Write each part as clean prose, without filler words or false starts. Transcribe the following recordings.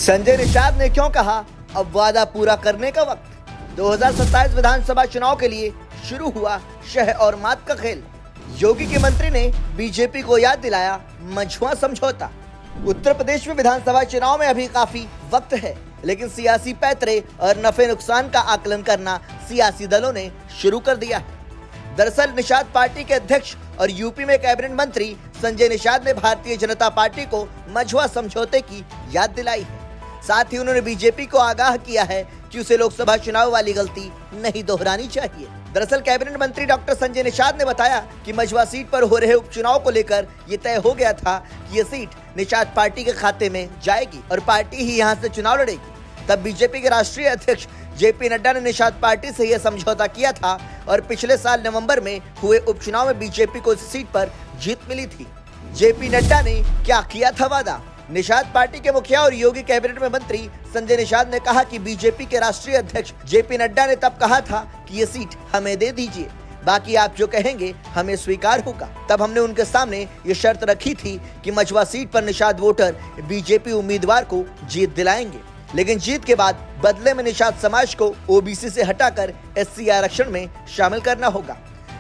संजय निषाद ने क्यों कहा अब वादा पूरा करने का वक्त। 2027 विधानसभा चुनाव के लिए शुरू हुआ शह और मात का खेल। योगी के मंत्री ने बीजेपी को याद दिलाया मझुआ समझौता। उत्तर प्रदेश में विधानसभा चुनाव में अभी काफी वक्त है, लेकिन सियासी पैतरे और नफे नुकसान का आकलन करना सियासी दलों ने शुरू कर दिया है। दरअसल निषाद पार्टी के अध्यक्ष और यूपी में कैबिनेट मंत्री संजय निषाद ने भारतीय जनता पार्टी को मझुआ समझौते की याद दिलाई है। साथ ही उन्होंने बीजेपी को आगाह किया है कि उसे लोकसभा चुनाव वाली गलती नहीं दोहरानी चाहिए। दरअसल कैबिनेट मंत्री डॉक्टर संजय निषाद ने बताया कि मझुआ सीट पर हो रहे उपचुनाव को लेकर ये तय हो गया था कि ये सीट निषाद पार्टी के खाते में जाएगी और पार्टी ही यहाँ से चुनाव लड़ेगी। तब बीजेपी के राष्ट्रीय अध्यक्ष जेपी नड्डा ने निषाद पार्टी से यह समझौता किया था और पिछले साल नवंबर में हुए उपचुनाव में बीजेपी को इस सीट पर जीत मिली थी। जेपी नड्डा ने क्या किया था वादा। निषाद पार्टी के मुखिया और योगी कैबिनेट में मंत्री संजय निषाद ने कहा कि बीजेपी के राष्ट्रीय अध्यक्ष जेपी नड्डा ने तब कहा था कि ये सीट हमें दे दीजिए, बाकी आप जो कहेंगे हमें स्वीकार होगा। तब हमने उनके सामने ये शर्त रखी थी कि मझुआ सीट पर निषाद वोटर बीजेपी उम्मीदवार को जीत दिलाएंगे, लेकिन जीत के बाद बदले में निषाद समाज को ओबीसी से हटाकर एससी आरक्षण में शामिल करना होगा।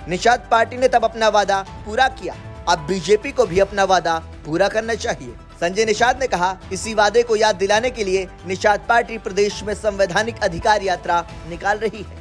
निषाद पार्टी ने तब अपना वादा पूरा किया, अब बीजेपी को भी अपना वादा पूरा करना चाहिए। संजय निषाद ने कहा, इसी वादे को याद दिलाने के लिए निषाद पार्टी प्रदेश में संवैधानिक अधिकार यात्रा निकाल रही है।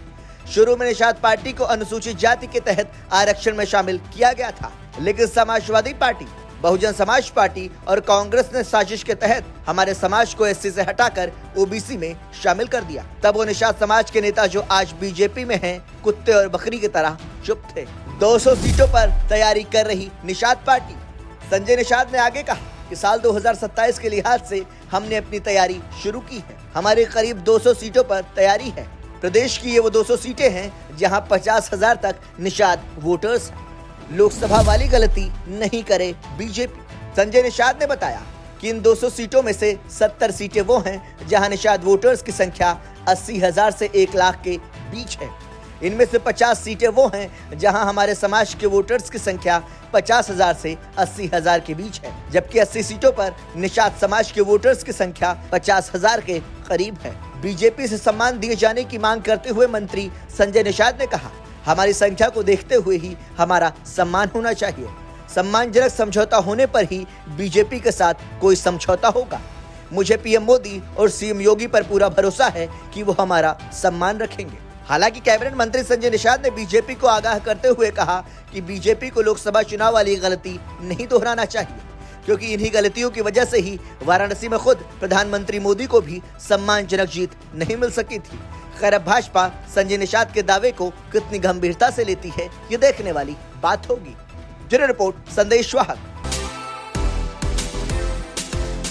शुरू में निषाद पार्टी को अनुसूचित जाति के तहत आरक्षण में शामिल किया गया था, लेकिन समाजवादी पार्टी, बहुजन समाज पार्टी और कांग्रेस ने साजिश के तहत हमारे समाज को एससी से हटाकर ओबीसी में शामिल कर दिया। तब वो निषाद समाज के नेता जो आज बीजेपी में हैं, कुत्ते और बकरी की तरह चुप थे। 200 सीटों पर तैयारी कर रही निषाद पार्टी। संजय निषाद ने आगे कहा कि साल 2027 के लिहाज से हमने अपनी तैयारी शुरू की है। हमारे करीब 200 सीटों पर तैयारी है। प्रदेश की ये वो 200 सीटें हैं जहां 50,000 तक निषाद वोटर्स हैं। लोकसभा वाली गलती नहीं करे बीजेपी। संजय निषाद ने बताया कि इन 200 सीटों में से 70 सीटें वो हैं जहां निषाद वोटर्स की संख्या 80,000 से 1 लाख के बीच है। इनमें से 50 सीटें वो हैं जहां हमारे समाज के वोटर्स की संख्या 50,000 से 80,000 के बीच है, जबकि 80 सीटों पर निषाद समाज के वोटर्स की संख्या 50,000 के करीब है। बीजेपी से सम्मान दिए जाने की मांग करते हुए मंत्री संजय निषाद ने कहा, हमारी संख्या को देखते हुए ही हमारा सम्मान होना चाहिए। सम्मानजनक समझौता होने पर ही बीजेपी के साथ कोई समझौता होगा। मुझे पीएम मोदी और सीएम योगी पर पूरा भरोसा है कि वो हमारा सम्मान रखेंगे। हालांकि कैबिनेट मंत्री संजय निषाद ने बीजेपी को आगाह करते हुए कहा कि बीजेपी को लोकसभा चुनाव वाली गलती नहीं दोहराना चाहिए, क्योंकि इन्हीं गलतियों की वजह से ही वाराणसी में खुद प्रधानमंत्री मोदी को भी सम्मानजनक जीत नहीं मिल सकी थी। खैर, अब भाजपा संजय निषाद के दावे को कितनी गंभीरता से लेती है, ये देखने वाली बात होगी। ब्यूरो रिपोर्ट, संदेश वाहक।